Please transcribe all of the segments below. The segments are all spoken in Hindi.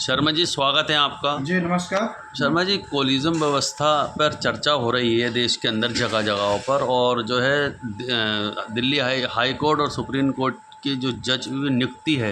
शर्मा जी, स्वागत है आपका। जी नमस्कार। शर्मा जी, कोलिज़म व्यवस्था पर चर्चा हो रही है देश के अंदर जगह जगहों पर, और जो है दिल्ली हाई कोर्ट और सुप्रीम कोर्ट की जो जज नियुक्ति है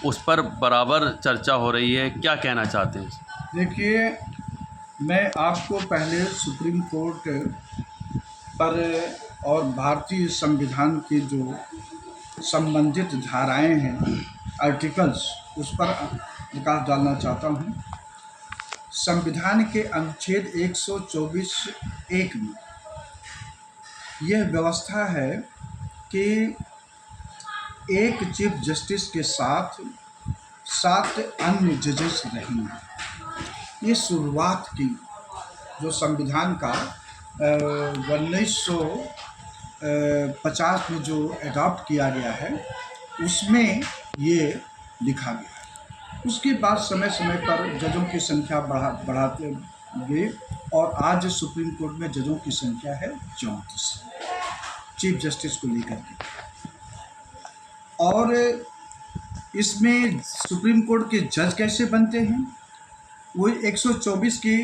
उस पर बराबर चर्चा हो रही है। क्या कहना चाहते हैं? देखिए, मैं आपको पहले सुप्रीम कोर्ट पर और भारतीय संविधान की जो संबंधित धाराएं हैं, आर्टिकल्स, उस पर प्रकाश डालना चाहता हूं। संविधान के अनुच्छेद 124(1) में यह व्यवस्था है कि एक चीफ जस्टिस के साथ 7 अन्य जजेस रहेंगे। ये शुरुआत की जो संविधान का 1950 में जो अडॉप्ट किया गया है उसमें ये लिखा गया है। उसके बाद समय समय पर जजों की संख्या बढ़ाते गए और आज सुप्रीम कोर्ट में जजों की संख्या है 34 चीफ जस्टिस को लेकर के। और इसमें सुप्रीम कोर्ट के जज कैसे बनते हैं, वो 124 की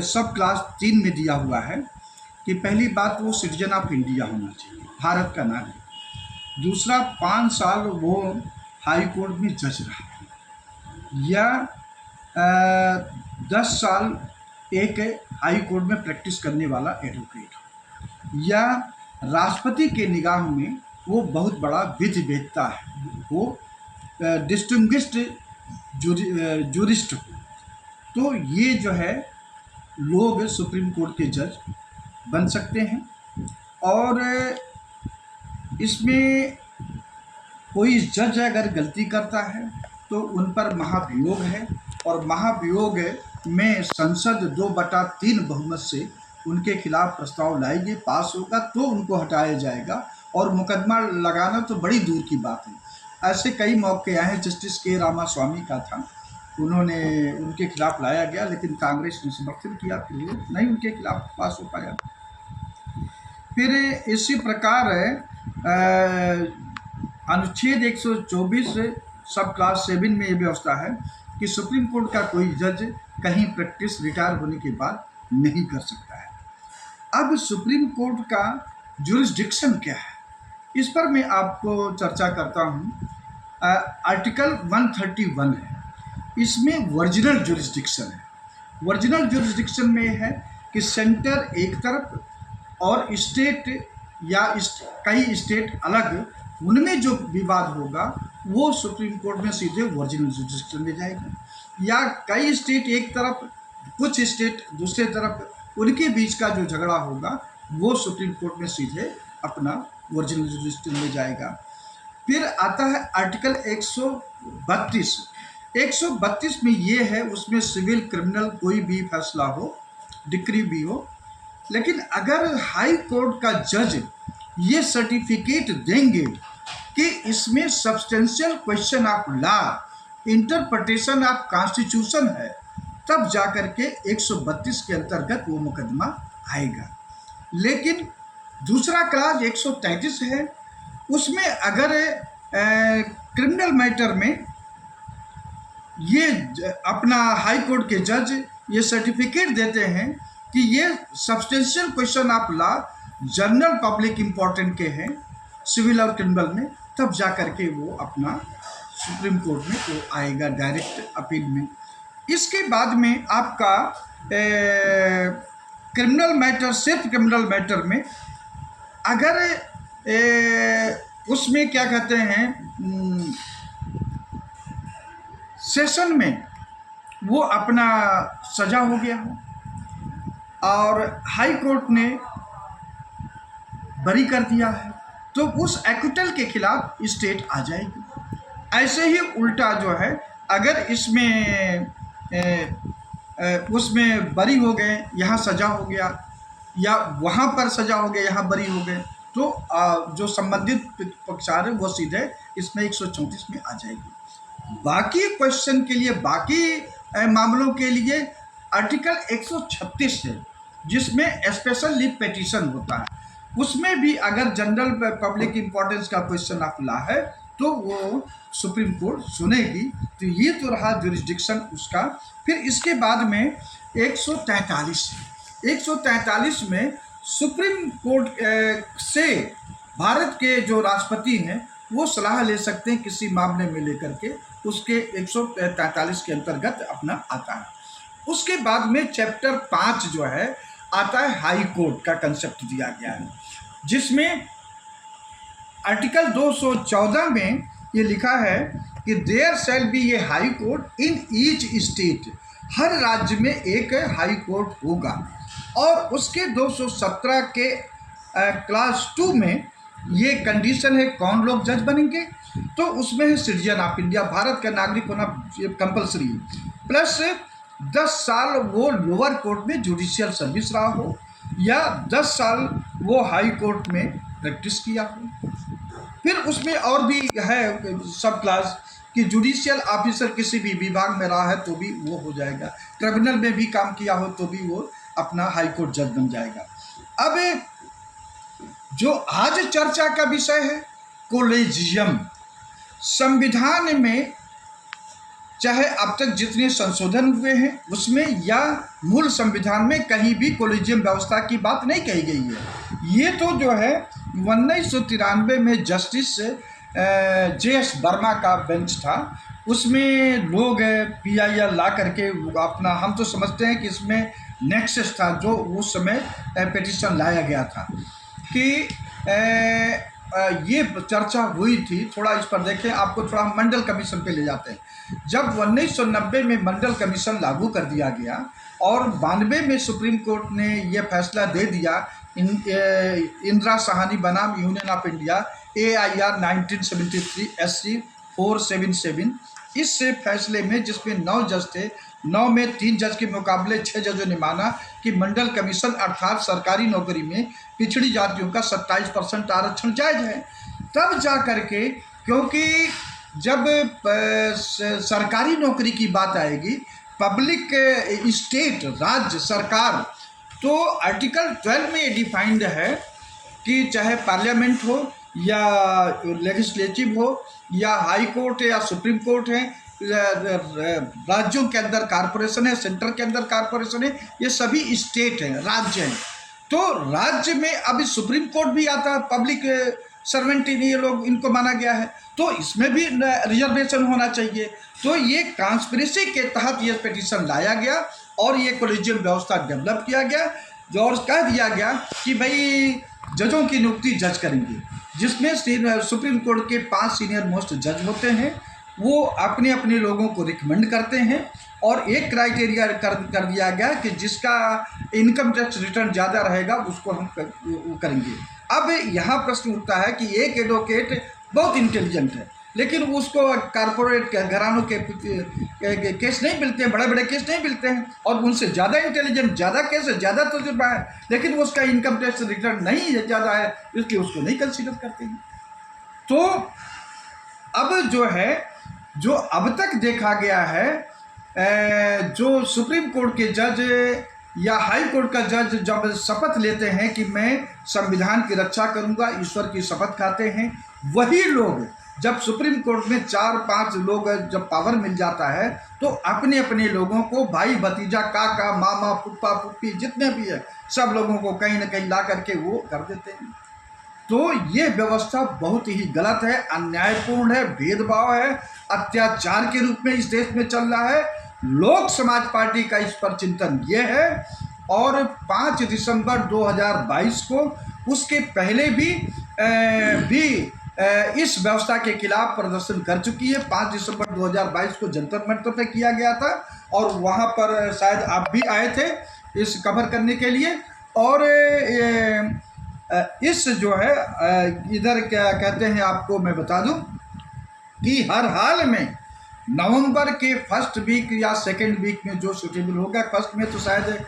सब क्लास 3 में दिया हुआ है कि पहली बात वो सिटीजन ऑफ इंडिया होना चाहिए, भारत का नागरिक। दूसरा, 5 साल वो हाई कोर्ट में जज रहा है, या 10 साल एक हाई कोर्ट में प्रैक्टिस करने वाला एडवोकेट हो, या राष्ट्रपति के निगाह में वो बहुत बड़ा विधिवेत्ता है, वो डिस्टिंग्विश्ड जूरिस्ट हो। तो ये जो है लोग सुप्रीम कोर्ट के जज बन सकते हैं। और इसमें कोई जज अगर गलती करता है तो उन पर महाभियोग है, और महाभियोग में संसद 2/3 बहुमत से उनके खिलाफ प्रस्ताव लाएगी, पास होगा तो उनको हटाया जाएगा, और मुकदमा लगाना तो बड़ी दूर की बात है। ऐसे कई मौके आए हैं। जस्टिस के रामास्वामी का था, उनके खिलाफ लाया गया, लेकिन कांग्रेस ने समर्थन किया, फिर वो नहीं उनके खिलाफ पास हो पाया। फिर इसी प्रकार अनुच्छेद 124 सब क्लास 7 में ये व्यवस्था है कि सुप्रीम कोर्ट का कोई जज कहीं प्रैक्टिस रिटायर होने के बाद नहीं कर सकता है। अब सुप्रीम कोर्ट का जुरिस्डिक्शन क्या है, इस पर मैं आपको चर्चा करता हूँ। आर्टिकल 131 है, इसमें वर्जिनल जुरिस्डिक्शन है। वर्जिनल जुरिस्डिक्शन में है कि सेंटर एक तरफ और स्टेट या कई स्टेट अलग, उनमें जो विवाद होगा वो सुप्रीम कोर्ट में सीधे वर्जिनल जुरिस्डिक्शन में जाएगा, या कई स्टेट एक तरफ, कुछ स्टेट दूसरे तरफ, उनके बीच का जो झगड़ा होगा वो सुप्रीम कोर्ट में सीधे अपना वर्जिनल जुरिस्डिक्शन में जाएगा। फिर आता है आर्टिकल 132। 132 में ये है, उसमें सिविल क्रिमिनल कोई भी फैसला हो, डिक्री भी हो, लेकिन अगर हाई कोर्ट का जज ये सर्टिफिकेट देंगे कि इसमें substantial question of law, interpretation of constitution है, तब जाकर के 132 के अंतर्गत वो मुकदमा आएगा। लेकिन दूसरा क्लास 133 है, उसमें अगर क्रिमिनल मैटर में ये अपना हाई कोर्ट के जज ये सर्टिफिकेट देते हैं कि ये substantial question of law general public important के हैं सिविल और क्रिमिनल में, तब जा कर के वो अपना सुप्रीम कोर्ट में वो आएगा डायरेक्ट अपील में। इसके बाद में आपका क्रिमिनल मैटर, सिर्फ क्रिमिनल मैटर में अगर उसमें क्या कहते हैं, सेशन में वो अपना सजा हो गया हो और हाई कोर्ट ने बरी कर दिया है, तो उस एक्विटल के खिलाफ स्टेट आ जाएगी। ऐसे ही उल्टा जो है, अगर इसमें उसमें बरी हो गए, यहाँ सजा हो गया, या वहाँ पर सजा हो गया, यहाँ बरी हो गए, तो जो संबंधित पक्षकार है वो सीधे इसमें 134 में आ जाएगी। बाकी क्वेश्चन के लिए, बाकी मामलों के लिए आर्टिकल 136 है, जिसमें स्पेशल लीव पिटीशन होता है। उसमें भी अगर जनरल पब्लिक इम्पोर्टेंस का क्वेश्चन ऑफ लॉ है तो वो सुप्रीम कोर्ट सुनेगी। तो ये तो रहा जुरिस्डिक्शन उसका। फिर इसके बाद में 143 में सुप्रीम कोर्ट से भारत के जो राष्ट्रपति हैं वो सलाह ले सकते हैं किसी मामले में लेकर के, उसके 143 के अंतर्गत अपना आता है। उसके बाद में चैप्टर 5 जो है आता है हाई कोर्ट का कंसेप्ट दिया गया है, जिसमें आर्टिकल 214 में ये लिखा है कि there shall be a high court in each state, हर राज्य में एक हाई कोर्ट होगा। और उसके 217 के क्लास 2 में ये कंडीशन है कौन लोग जज बनेंगे, तो उसमें है सिटीजन ऑफ इंडिया, भारत का नागरिक होना कंपलसरी, प्लस 10 साल वो लोअर कोर्ट में जुडिशियल सर्विस रहा हो या 10 साल वो हाई कोर्ट में प्रैक्टिस किया हो। फिर उसमें और भी है सब क्लास कि जुडिशियल ऑफिसर किसी भी विभाग में रहा है तो भी वो हो जाएगा, ट्रिब्यूनल में भी काम किया हो तो भी वो अपना हाई कोर्ट जज बन जाएगा। अब जो आज चर्चा का विषय है कोलेजियम, संविधान में चाहे अब तक जितने संशोधन हुए हैं उसमें या मूल संविधान में कहीं भी कोलेजियम व्यवस्था की बात नहीं कही गई है। ये तो जो है 1993 में जस्टिस JS वर्मा का बेंच था, उसमें लोग PIL ला करके अपना, हम तो समझते हैं कि इसमें नेक्सस था जो उस समय पिटीशन लाया गया था कि ये चर्चा हुई थी। थोड़ा इस पर देखें, आपको थोड़ा मंडल कमीशन पे ले जाते हैं। जब 1990 में मंडल कमीशन लागू कर दिया गया और 92 में सुप्रीम कोर्ट ने यह फैसला दे दिया, इंदिरा साहनी बनाम union of India AIR 1973 SC 477, इस फैसले में जिसमें 9 जज थे, 9 में 3 जज के मुकाबले 6 जजों ने माना कि मंडल कमीशन अर्थात सरकारी नौकरी में पिछड़ी जातियों का 27% आरक्षण जायज है। तब जा करके, क्योंकि जब सरकारी नौकरी की बात आएगी, पब्लिक स्टेट राज्य सरकार, तो आर्टिकल 12 में ये डिफाइंड है कि चाहे पार्लियामेंट हो या लेजिस्लेटिव हो या हाई कोर्ट है या सुप्रीम कोर्ट है, राज्यों के अंदर कॉरपोरेशन है, सेंटर के अंदर कॉरपोरेशन है, ये सभी स्टेट हैं, राज्य हैं। तो राज्य में अभी सुप्रीम कोर्ट भी आता है, पब्लिक सर्वेंट ये लोग, इनको माना गया है, तो इसमें भी रिजर्वेशन होना चाहिए। तो ये कॉन्स्पिरेसी के तहत ये पिटीशन लाया गया और ये कोलेजियम व्यवस्था डेवलप किया गया, जो और कह दिया गया कि भाई जजों की नियुक्ति जज करेंगे, जिसमें सुप्रीम कोर्ट के 5 सीनियर मोस्ट जज होते हैं, वो अपने अपने लोगों को रिकमेंड करते हैं और एक क्राइटेरिया कर दिया गया कि जिसका इनकम टैक्स रिटर्न ज़्यादा रहेगा उसको हम करेंगे। अब यहाँ प्रश्न उठता है कि एक एडवोकेट बहुत इंटेलिजेंट है, लेकिन उसको कारपोरेट घरानों के केस नहीं मिलते हैं, बड़े बड़े केस नहीं मिलते हैं, और उनसे ज़्यादा इंटेलिजेंट, ज़्यादा केस है, ज़्यादा तजुर्बा है, लेकिन उसका इनकम टैक्स रिटर्न नहीं ज़्यादा है, इसलिए उसको नहीं कंसीडर करते हैं। तो अब जो है, जो अब तक देखा गया है, जो सुप्रीम कोर्ट के जज या हाई कोर्ट का जज जब शपथ लेते हैं कि मैं संविधान की रक्षा करूंगा, ईश्वर की शपथ खाते हैं, वही लोग जब सुप्रीम कोर्ट में 4-5 लोग जब पावर मिल जाता है तो अपने अपने लोगों को, भाई भतीजा, काका, मामा, फूफा, फूफी, जितने भी है, सब लोगों को कहीं ना कहीं ला करके वो कर देते हैं। तो ये व्यवस्था बहुत ही गलत है, अन्यायपूर्ण है, भेदभाव है, अत्याचार के रूप में इस देश में चल रहा है। लोक समाज पार्टी का इस पर चिंतन ये है, और 5 दिसंबर 2022 को, उसके पहले भी इस व्यवस्था के खिलाफ प्रदर्शन कर चुकी है। 5 दिसंबर 2022 को जंतर मंतर पे किया गया था और वहाँ पर शायद आप भी आए थे इस कवर करने के लिए। और इस जो है इधर क्या कहते हैं, आपको मैं बता दूं कि हर हाल में नवंबर के फर्स्ट वीक या सेकेंड वीक में जो सूटेबल होगा, फर्स्ट में तो शायद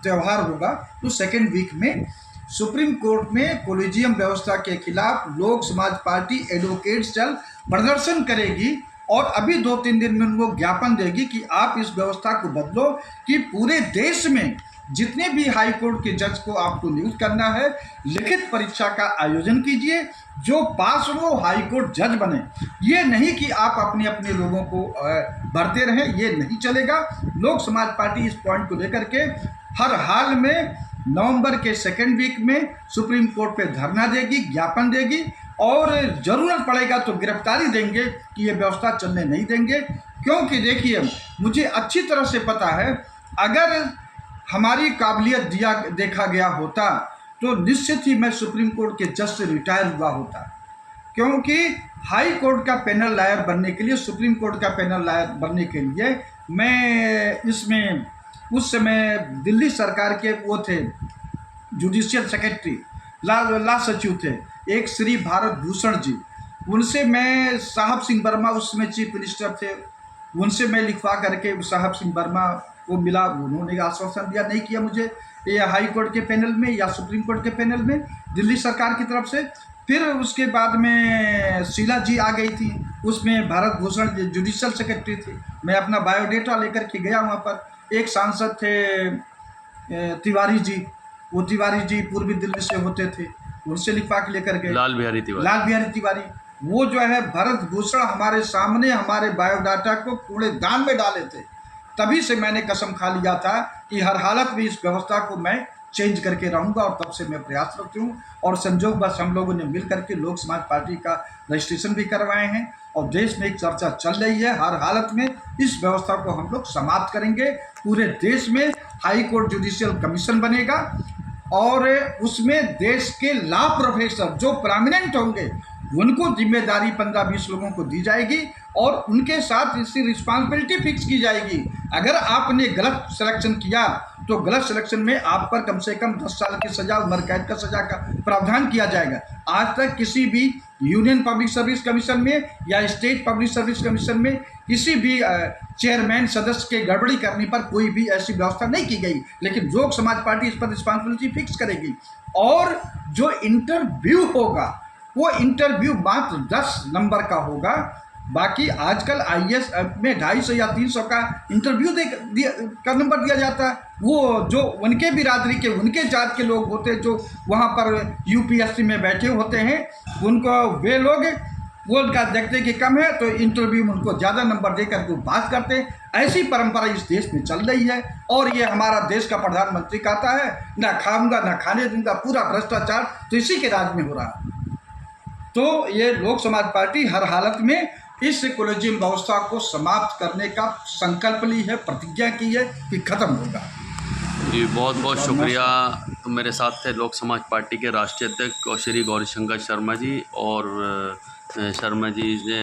त्यौहार होगा, तो सेकेंड वीक में सुप्रीम कोर्ट में कोलेजियम व्यवस्था के खिलाफ लोक समाज पार्टी एडवोकेट्स दल प्रदर्शन करेगी और अभी 2-3 दिन में उनको ज्ञापन देगी कि आप इस व्यवस्था को बदलो कि पूरे देश में जितने भी हाई कोर्ट के जज को आपको नियुक्त करना है, लिखित परीक्षा का आयोजन कीजिए, जो पास हो हाई कोर्ट जज बने। ये नहीं कि आप अपने अपने लोगों को भरते रहें, ये नहीं चलेगा। लोक समाज पार्टी इस पॉइंट को लेकर के हर हाल में नवंबर के सेकेंड वीक में सुप्रीम कोर्ट पे धरना देगी, ज्ञापन देगी, और ज़रूरत पड़ेगा तो गिरफ्तारी देंगे कि ये व्यवस्था चलने नहीं देंगे। क्योंकि देखिए, मुझे अच्छी तरह से पता है, अगर हमारी काबिलियत देखा गया होता तो निश्चित ही मैं सुप्रीम कोर्ट के जज से रिटायर हुआ होता। क्योंकि हाई कोर्ट का पैनल लॉयर बनने के लिए, सुप्रीम कोर्ट का पैनल लॉयर बनने के लिए मैं इसमें उस समय दिल्ली सरकार के वो थे जुडिशियल सेक्रेटरी, ला सचिव थे एक श्री भारत भूषण जी, उनसे मैं, साहब सिंह वर्मा उसमें चीफ मिनिस्टर थे, उनसे मैं लिखवा करके साहब सिंह वर्मा को मिला, उन्होंने आश्वासन दिया, नहीं किया मुझे ये हाई कोर्ट के पैनल में या सुप्रीम कोर्ट के पैनल में दिल्ली सरकार की तरफ से। फिर उसके बाद में शीला जी आ गई थी, उसमें भारत भूषण जुडिशियल सेक्रेटरी थी। मैं अपना बायोडेटा लेकर के गया वहाँ पर। एक सांसद थे तिवारी जी, वो तिवारी जी पूर्वी दिल्ली से होते थे, उनसे लिखवा के लेकर गए। लाल बिहारी तिवारी, वो जो है भरत भूषण हमारे सामने हमारे बायोडाटा को कूड़ेदान में डाले थे। तभी से मैंने कसम खा लिया था कि हर हालत में इस व्यवस्था को मैं चेंज करके रहूँगा, और तब से मैं प्रयासरत हूँ। और संजोग बस हम लोगों ने मिल करके लोक समाज पार्टी का रजिस्ट्रेशन भी करवाए हैं, और देश में एक चर्चा चल रही है, हर हालत में इस व्यवस्था को हम लोग समाप्त करेंगे। पूरे देश में हाई कोर्ट जुडिशियल कमीशन बनेगा, और उसमें देश के लॉ प्रोफेसर जो प्रोमिनेंट होंगे उनको जिम्मेदारी 15-20 लोगों को दी जाएगी, और उनके साथ इसकी रिस्पॉन्सिबिलिटी फिक्स की जाएगी। अगर आपने गलत सिलेक्शन किया तो गलत सिलेक्शन में आप पर कम से कम 10 साल की सज़ा, उम्र कैद का सज़ा का प्रावधान किया जाएगा। आज तक किसी भी यूनियन पब्लिक सर्विस कमीशन में या स्टेट पब्लिक सर्विस कमीशन में किसी भी चेयरमैन सदस्य के गड़बड़ी करने पर कोई भी ऐसी व्यवस्था नहीं की गई। लेकिन लोक समाज पार्टी इस पर रिस्पॉन्सिबिलिटी फिक्स करेगी, और जो इंटरव्यू होगा वो इंटरव्यू मात्र 10 नंबर का होगा। बाकी आजकल आईएएस में 250 या 300 का इंटरव्यू का नंबर दिया जाता है। वो जो उनके बिरादरी के, उनके जात के लोग होते हैं, जो वहाँ पर यूपीएससी में बैठे होते हैं, उनको वे लोग वो उनका देखते कि कम है तो इंटरव्यू में उनको ज़्यादा नंबर देकर के पास करते हैं। ऐसी परंपरा इस देश में चल रही है, और ये हमारा देश का प्रधानमंत्री कहता है ना खाऊंगा ना खाने दूंगा, पूरा भ्रष्टाचार तो इसी के राज में हो रहा है। तो ये लोक समाज पार्टी हर हालत में इस कोलेजियम व्यवस्था को समाप्त करने का संकल्प ली है, प्रतिज्ञा की है कि खत्म होगा। जी, बहुत बहुत शुक्रिया। तो मेरे साथ थे लोक समाज पार्टी के राष्ट्रीय अध्यक्ष श्री गौरीशंकर शर्मा जी, और शर्मा जी ने